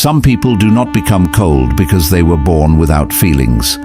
Some people do not become cold because they were born without feelings.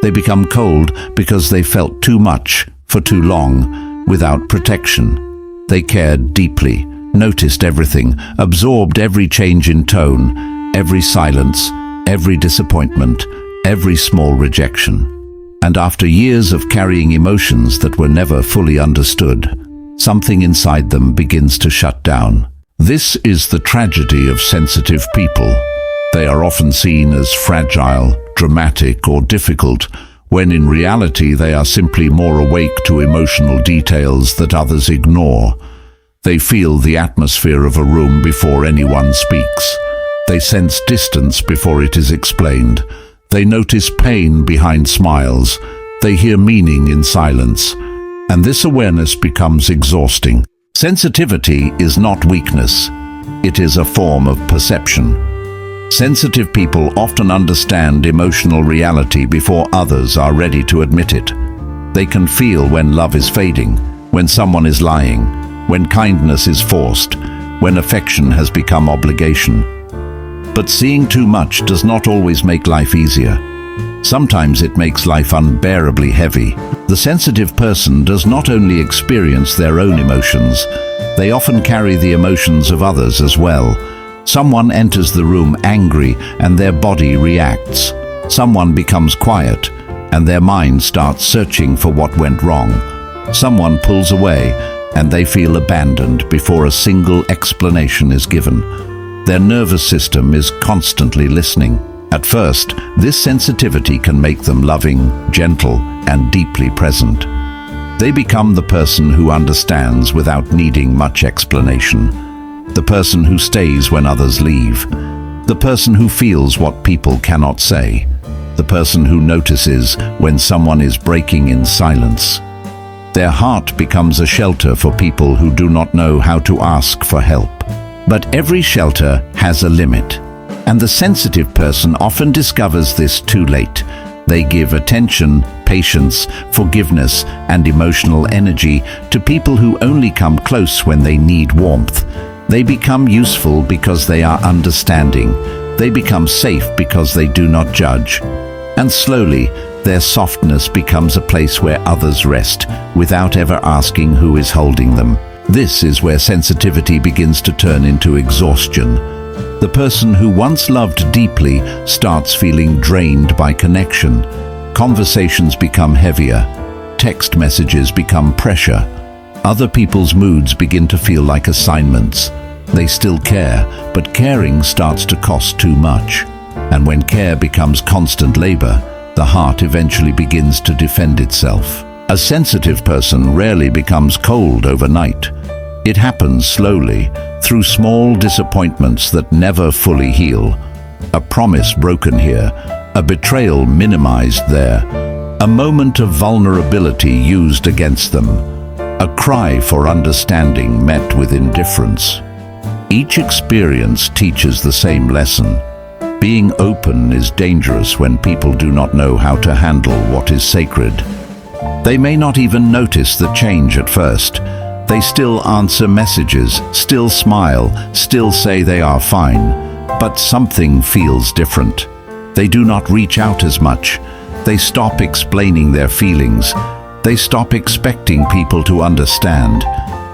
They become cold because they felt too much for too long, without protection. They cared deeply, noticed everything, absorbed every change in tone, every silence, every disappointment, every small rejection. And after years of carrying emotions that were never fully understood, something inside them begins to shut down. This is the tragedy of sensitive people. They are often seen as fragile, dramatic, or difficult, when in reality they are simply more awake to emotional details that others ignore. They feel the atmosphere of a room before anyone speaks. They sense distance before it is explained. They notice pain behind smiles. They hear meaning in silence. And this awareness becomes exhausting. Sensitivity is not weakness. It is a form of perception. Sensitive people often understand emotional reality before others are ready to admit it. They can feel when love is fading, when someone is lying, when kindness is forced, when affection has become obligation. But seeing too much does not always make life easier. Sometimes it makes life unbearably heavy. The sensitive person does not only experience their own emotions, they often carry the emotions of others as well. Someone enters the room angry and their body reacts. Someone becomes quiet and their mind starts searching for what went wrong. Someone pulls away and they feel abandoned before a single explanation is given. Their nervous system is constantly listening. At first, this sensitivity can make them loving, gentle, and deeply present. They become the person who understands without needing much explanation. The person who stays when others leave. The person who feels what people cannot say. The person who notices when someone is breaking in silence. Their heart becomes a shelter for people who do not know how to ask for help. But every shelter has a limit. And the sensitive person often discovers this too late. They give attention, patience, forgiveness, and emotional energy to people who only come close when they need warmth. They become useful because they are understanding. They become safe because they do not judge. And slowly, their softness becomes a place where others rest, without ever asking who is holding them. This is where sensitivity begins to turn into exhaustion. The person who once loved deeply starts feeling drained by connection. Conversations become heavier. Text messages become pressure. Other people's moods begin to feel like assignments. They still care, but caring starts to cost too much. And when care becomes constant labor, the heart eventually begins to defend itself. A sensitive person rarely becomes cold overnight. It happens slowly, through small disappointments that never fully heal. A promise broken here, a betrayal minimized there, a moment of vulnerability used against them, a cry for understanding met with indifference. Each experience teaches the same lesson. Being open is dangerous when people do not know how to handle what is sacred. They may not even notice the change at first. They still answer messages, still smile, still say they are fine, but something feels different. They do not reach out as much. They stop explaining their feelings. They stop expecting people to understand.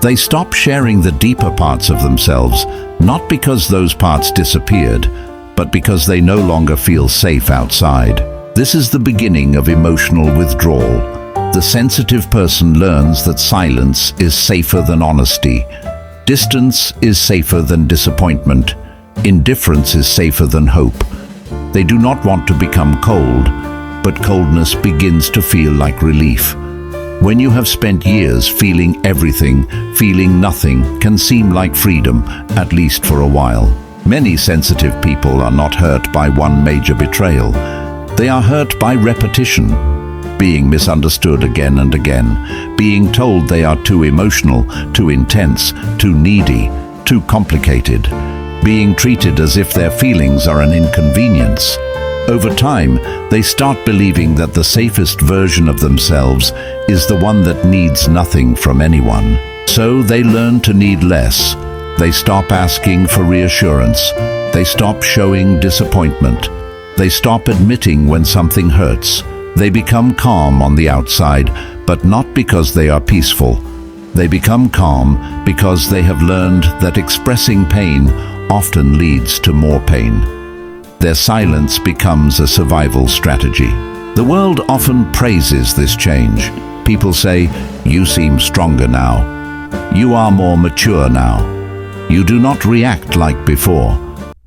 They stop sharing the deeper parts of themselves, not because those parts disappeared, but because they no longer feel safe outside. This is the beginning of emotional withdrawal. The sensitive person learns that silence is safer than honesty. Distance is safer than disappointment. Indifference is safer than hope. They do not want to become cold, but coldness begins to feel like relief. When you have spent years feeling everything, feeling nothing can seem like freedom, at least for a while. Many sensitive people are not hurt by one major betrayal. They are hurt by repetition. Being misunderstood again and again, being told they are too emotional, too intense, too needy, too complicated, being treated as if their feelings are an inconvenience. Over time, they start believing that the safest version of themselves is the one that needs nothing from anyone. So they learn to need less, They stop asking for reassurance. They stop showing disappointment. They stop admitting when something hurts. They become calm on the outside, but not because they are peaceful. They become calm because they have learned that expressing pain often leads to more pain. Their silence becomes a survival strategy. The world often praises this change. People say, "You seem stronger now. You are more mature now. You do not react like before."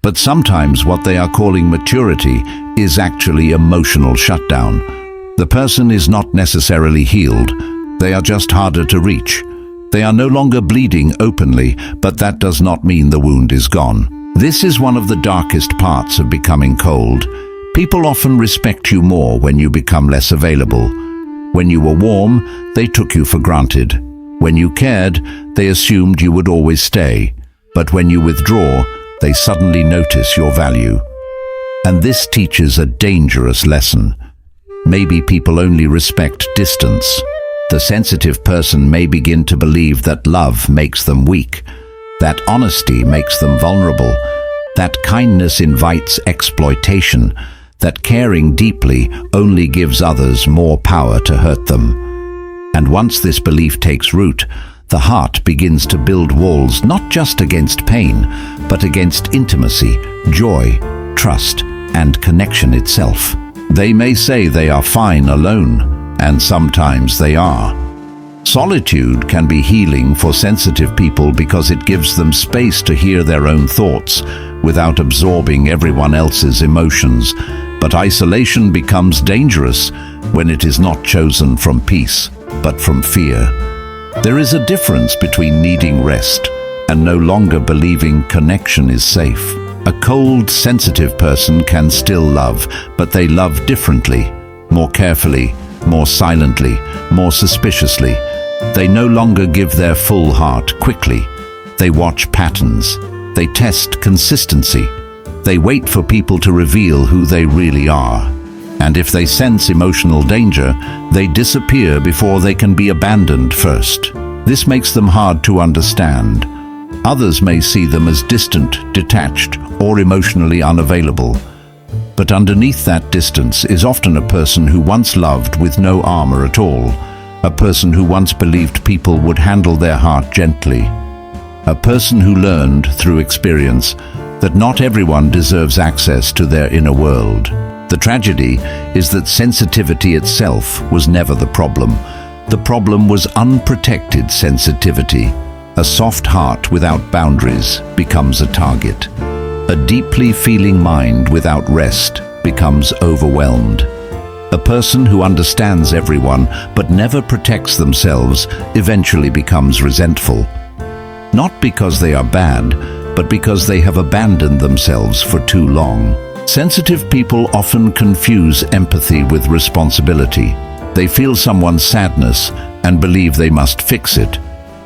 But sometimes what they are calling maturity is actually emotional shutdown. The person is not necessarily healed. They are just harder to reach. They are no longer bleeding openly, but that does not mean the wound is gone. This is one of the darkest parts of becoming cold. People often respect you more when you become less available. When you were warm, they took you for granted. When you cared, they assumed you would always stay. But when you withdraw, they suddenly notice your value. And this teaches a dangerous lesson. Maybe people only respect distance. The sensitive person may begin to believe that love makes them weak, that honesty makes them vulnerable, that kindness invites exploitation, that caring deeply only gives others more power to hurt them. And once this belief takes root, the heart begins to build walls not just against pain, but against intimacy, joy, trust, and connection itself. They may say they are fine alone, and sometimes they are. Solitude can be healing for sensitive people because it gives them space to hear their own thoughts without absorbing everyone else's emotions. But isolation becomes dangerous when it is not chosen from peace, but from fear. There is a difference between needing rest and no longer believing connection is safe. A cold, sensitive person can still love, but they love differently, more carefully, more silently, more suspiciously. They no longer give their full heart quickly. They watch patterns. They test consistency. They wait for people to reveal who they really are. And if they sense emotional danger, they disappear before they can be abandoned first. This makes them hard to understand. Others may see them as distant, detached, or emotionally unavailable. But underneath that distance is often a person who once loved with no armor at all, a person who once believed people would handle their heart gently, a person who learned through experience that not everyone deserves access to their inner world. The tragedy is that sensitivity itself was never the problem. The problem was unprotected sensitivity. A soft heart without boundaries becomes a target. A deeply feeling mind without rest becomes overwhelmed. A person who understands everyone but never protects themselves eventually becomes resentful. Not because they are bad, but because they have abandoned themselves for too long. Sensitive people often confuse empathy with responsibility. They feel someone's sadness and believe they must fix it.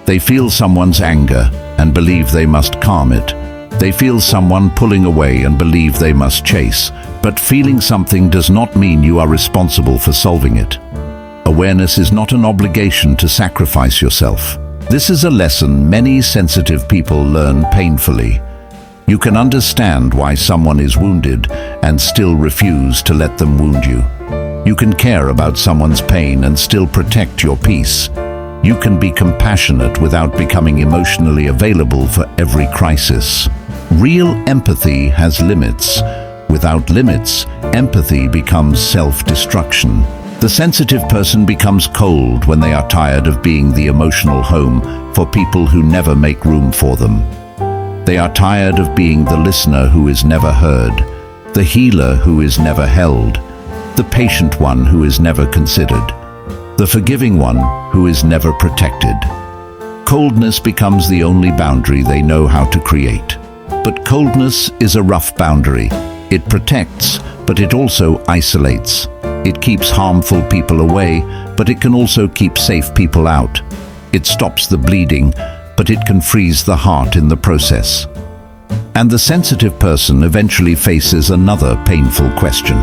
They feel someone's anger and believe they must calm it. They feel someone pulling away and believe they must chase. But feeling something does not mean you are responsible for solving it. Awareness is not an obligation to sacrifice yourself. This is a lesson many sensitive people learn painfully. You can understand why someone is wounded and still refuse to let them wound you. You can care about someone's pain and still protect your peace. You can be compassionate without becoming emotionally available for every crisis. Real empathy has limits. Without limits, empathy becomes self-destruction. The sensitive person becomes cold when they are tired of being the emotional home for people who never make room for them. They are tired of being the listener who is never heard, the healer who is never held, the patient one who is never considered, the forgiving one who is never protected. Coldness becomes the only boundary they know how to create. But coldness is a rough boundary. It protects, but it also isolates. It keeps harmful people away, but it can also keep safe people out. It stops the bleeding, but it can freeze the heart in the process. And the sensitive person eventually faces another painful question.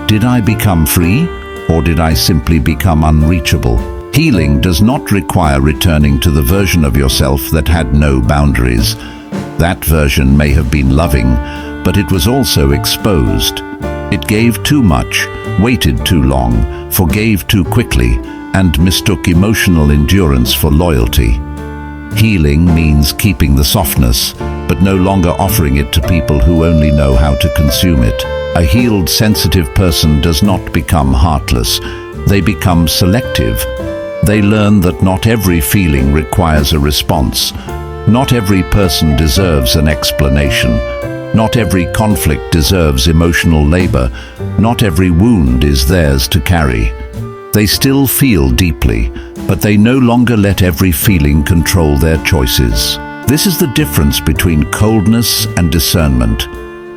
Did I become free, or did I simply become unreachable? Healing does not require returning to the version of yourself that had no boundaries, That version may have been loving, but it was also exposed. It gave too much, waited too long, forgave too quickly, and mistook emotional endurance for loyalty. Healing means keeping the softness, but no longer offering it to people who only know how to consume it. A healed, sensitive person does not become heartless. They become selective. They learn that not every feeling requires a response. Not every person deserves an explanation. Not every conflict deserves emotional labor. Not every wound is theirs to carry. They still feel deeply, but they no longer let every feeling control their choices. This is the difference between coldness and discernment.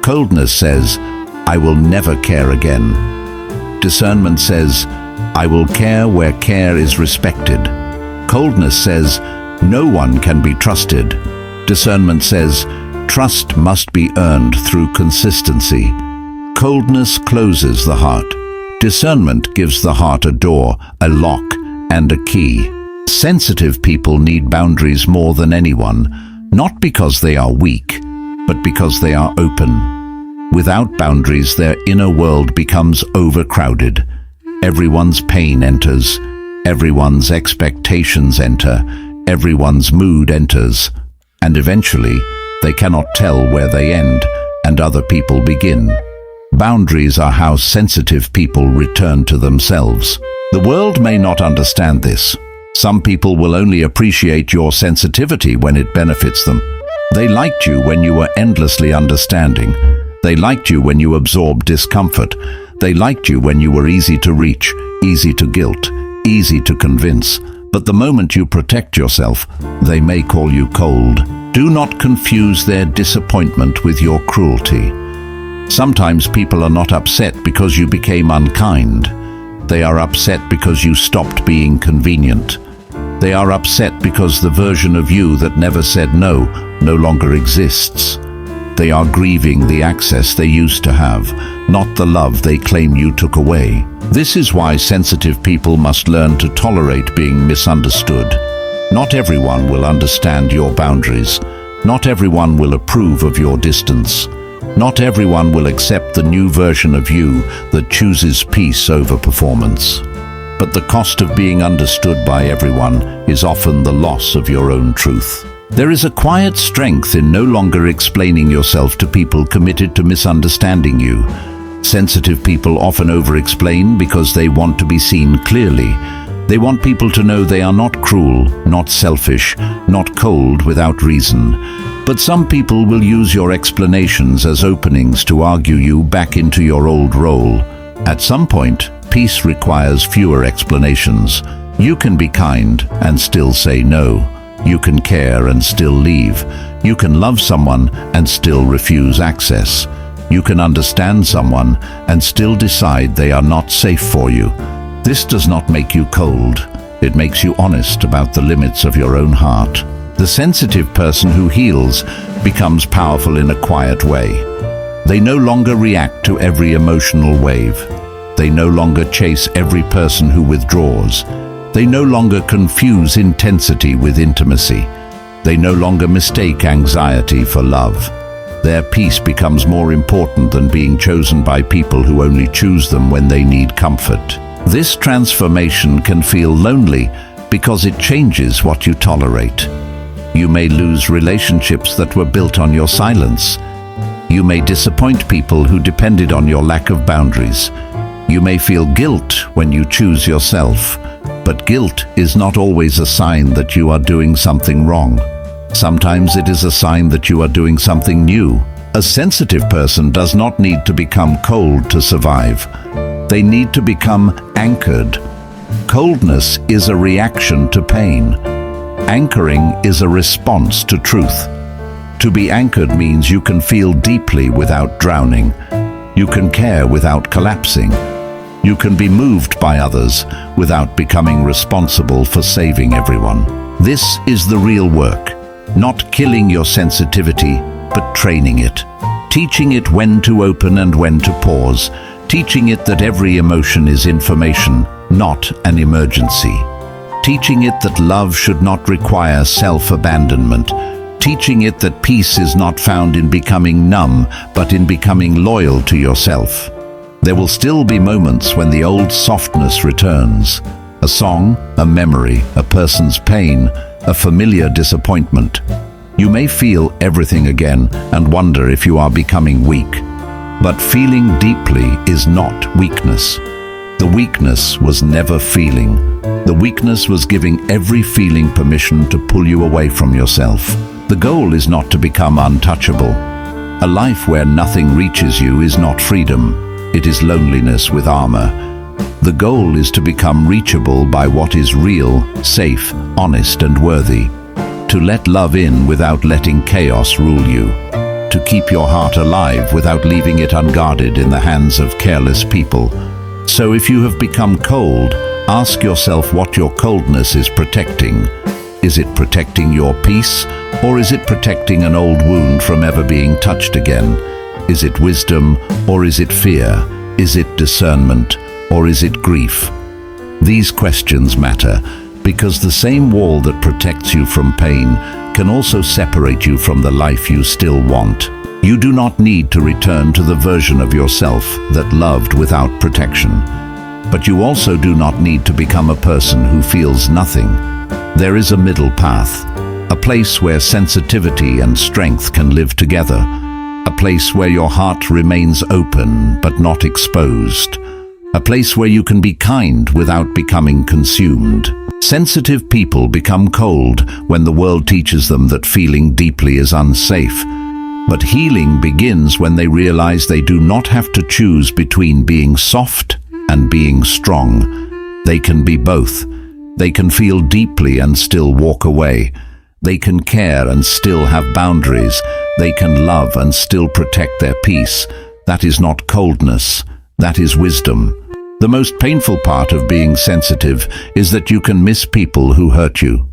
Coldness says, "I will never care again." Discernment says, "I will care where care is respected." Coldness says, "No one can be trusted." Discernment says, "Trust must be earned through consistency." Coldness closes the heart. Discernment gives the heart a door, a lock, and a key. Sensitive people need boundaries more than anyone, not because they are weak, but because they are open. Without boundaries, their inner world becomes overcrowded. Everyone's pain enters, everyone's expectations enter, everyone's mood enters, and eventually they cannot tell where they end and other people begin. Boundaries are how sensitive people return to themselves. The world may not understand this. Some people will only appreciate your sensitivity when it benefits them. They liked you when you were endlessly understanding. They liked you when you absorbed discomfort. They liked you when you were easy to reach, easy to guilt, easy to convince. But the moment you protect yourself, they may call you cold. Do not confuse their disappointment with your cruelty. Sometimes people are not upset because you became unkind. They are upset because you stopped being convenient. They are upset because the version of you that never said no longer exists. They are grieving the access they used to have, not the love they claim you took away. This is why sensitive people must learn to tolerate being misunderstood. Not everyone will understand your boundaries. Not everyone will approve of your distance. Not everyone will accept the new version of you that chooses peace over performance. But the cost of being understood by everyone is often the loss of your own truth. There is a quiet strength in no longer explaining yourself to people committed to misunderstanding you. Sensitive people often over-explain because they want to be seen clearly. They want people to know they are not cruel, not selfish, not cold without reason. But some people will use your explanations as openings to argue you back into your old role. At some point, peace requires fewer explanations. You can be kind and still say no. You can care and still leave. You can love someone and still refuse access. You can understand someone and still decide they are not safe for you. This does not make you cold. It makes you honest about the limits of your own heart. The sensitive person who heals becomes powerful in a quiet way. They no longer react to every emotional wave. They no longer chase every person who withdraws. They no longer confuse intensity with intimacy. They no longer mistake anxiety for love. Their peace becomes more important than being chosen by people who only choose them when they need comfort. This transformation can feel lonely because it changes what you tolerate. You may lose relationships that were built on your silence. You may disappoint people who depended on your lack of boundaries. You may feel guilt when you choose yourself, but guilt is not always a sign that you are doing something wrong. Sometimes it is a sign that you are doing something new. A sensitive person does not need to become cold to survive. They need to become anchored. Coldness is a reaction to pain. Anchoring is a response to truth. To be anchored means you can feel deeply without drowning. You can care without collapsing. You can be moved by others without becoming responsible for saving everyone. This is the real work. Not killing your sensitivity, but training it. Teaching it when to open and when to pause. Teaching it that every emotion is information, not an emergency. Teaching it that love should not require self-abandonment. teaching it that peace is not found in becoming numb, but in becoming loyal to yourself. There will still be moments when the old softness returns. A song, a memory, a person's pain, a familiar disappointment. You may feel everything again and wonder if you are becoming weak. But feeling deeply is not weakness. The weakness was never feeling. The weakness was giving every feeling permission to pull you away from yourself. The goal is not to become untouchable. A life where nothing reaches you is not freedom. It is loneliness with armor. The goal is to become reachable by what is real, safe, honest, and worthy. To let love in without letting chaos rule you. To keep your heart alive without leaving it unguarded in the hands of careless people. So if you have become cold, ask yourself what your coldness is protecting. Is it protecting your peace, or is it protecting an old wound from ever being touched again? Is it wisdom, or is it fear? Is it discernment, or is it grief? These questions matter, because the same wall that protects you from pain can also separate you from the life you still want. You do not need to return to the version of yourself that loved without protection. But you also do not need to become a person who feels nothing. There is a middle path, a place where sensitivity and strength can live together, a place where your heart remains open but not exposed, a place where you can be kind without becoming consumed. Sensitive people become cold when the world teaches them that feeling deeply is unsafe. But healing begins when they realize they do not have to choose between being soft and being strong. They can be both. They can feel deeply and still walk away. They can care and still have boundaries. They can love and still protect their peace. That is not coldness. That is wisdom. The most painful part of being sensitive is that you can miss people who hurt you.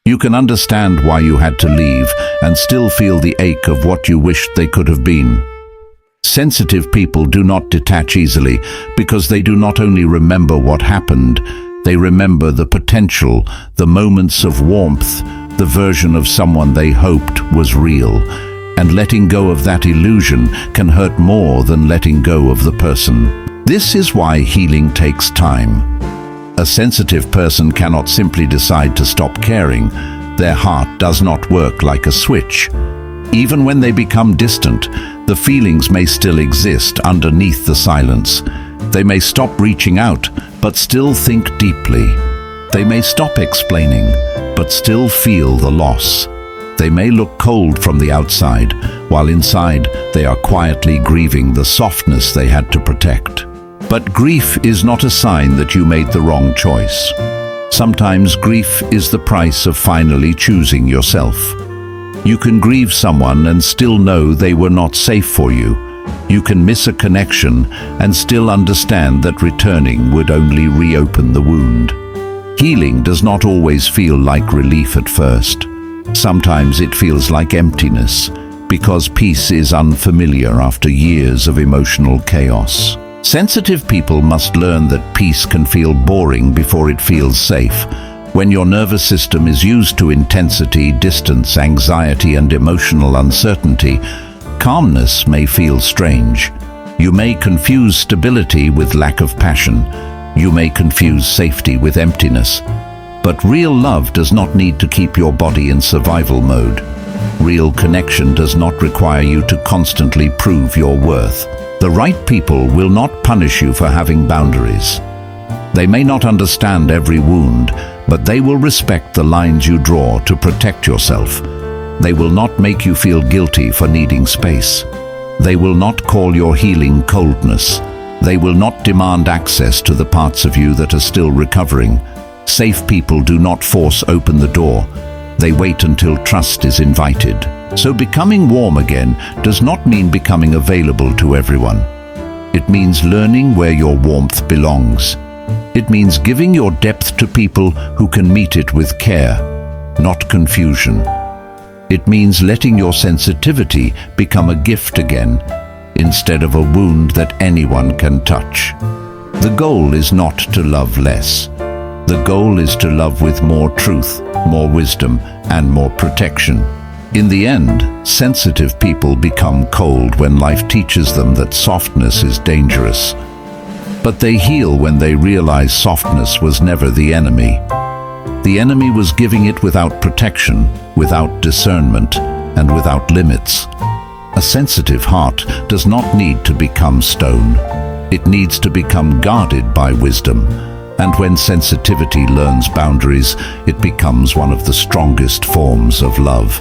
You can understand why you had to leave and still feel the ache of what you wished they could have been. Sensitive people do not detach easily because they do not only remember what happened, they remember the potential, the moments of warmth, the version of someone they hoped was real. And letting go of that illusion can hurt more than letting go of the person. This is why healing takes time. A sensitive person cannot simply decide to stop caring. Their heart does not work like a switch. Even when they become distant, the feelings may still exist underneath the silence. They may stop reaching out, but still think deeply. They may stop explaining, but still feel the loss. They may look cold from the outside, while inside they are quietly grieving the softness they had to protect. But grief is not a sign that you made the wrong choice. Sometimes grief is the price of finally choosing yourself. You can grieve someone and still know they were not safe for you. You can miss a connection and still understand that returning would only reopen the wound. Healing does not always feel like relief at first. Sometimes it feels like emptiness, because peace is unfamiliar after years of emotional chaos. Sensitive people must learn that peace can feel boring before it feels safe. When your nervous system is used to intensity, distance, anxiety, and emotional uncertainty, calmness may feel strange. You may confuse stability with lack of passion. You may confuse safety with emptiness. But real love does not need to keep your body in survival mode. Real connection does not require you to constantly prove your worth. The right people will not punish you for having boundaries. They may not understand every wound, but they will respect the lines you draw to protect yourself. They will not make you feel guilty for needing space. They will not call your healing coldness. They will not demand access to the parts of you that are still recovering. Safe people do not force open the door. They wait until trust is invited. So becoming warm again does not mean becoming available to everyone. It means learning where your warmth belongs. It means giving your depth to people who can meet it with care, not confusion. It means letting your sensitivity become a gift again, instead of a wound that anyone can touch. The goal is not to love less. The goal is to love with more truth, more wisdom, and more protection. In the end, sensitive people become cold when life teaches them that softness is dangerous. But they heal when they realize softness was never the enemy. The enemy was giving it without protection, without discernment, and without limits. A sensitive heart does not need to become stone. It needs to become guarded by wisdom. And when sensitivity learns boundaries, it becomes one of the strongest forms of love.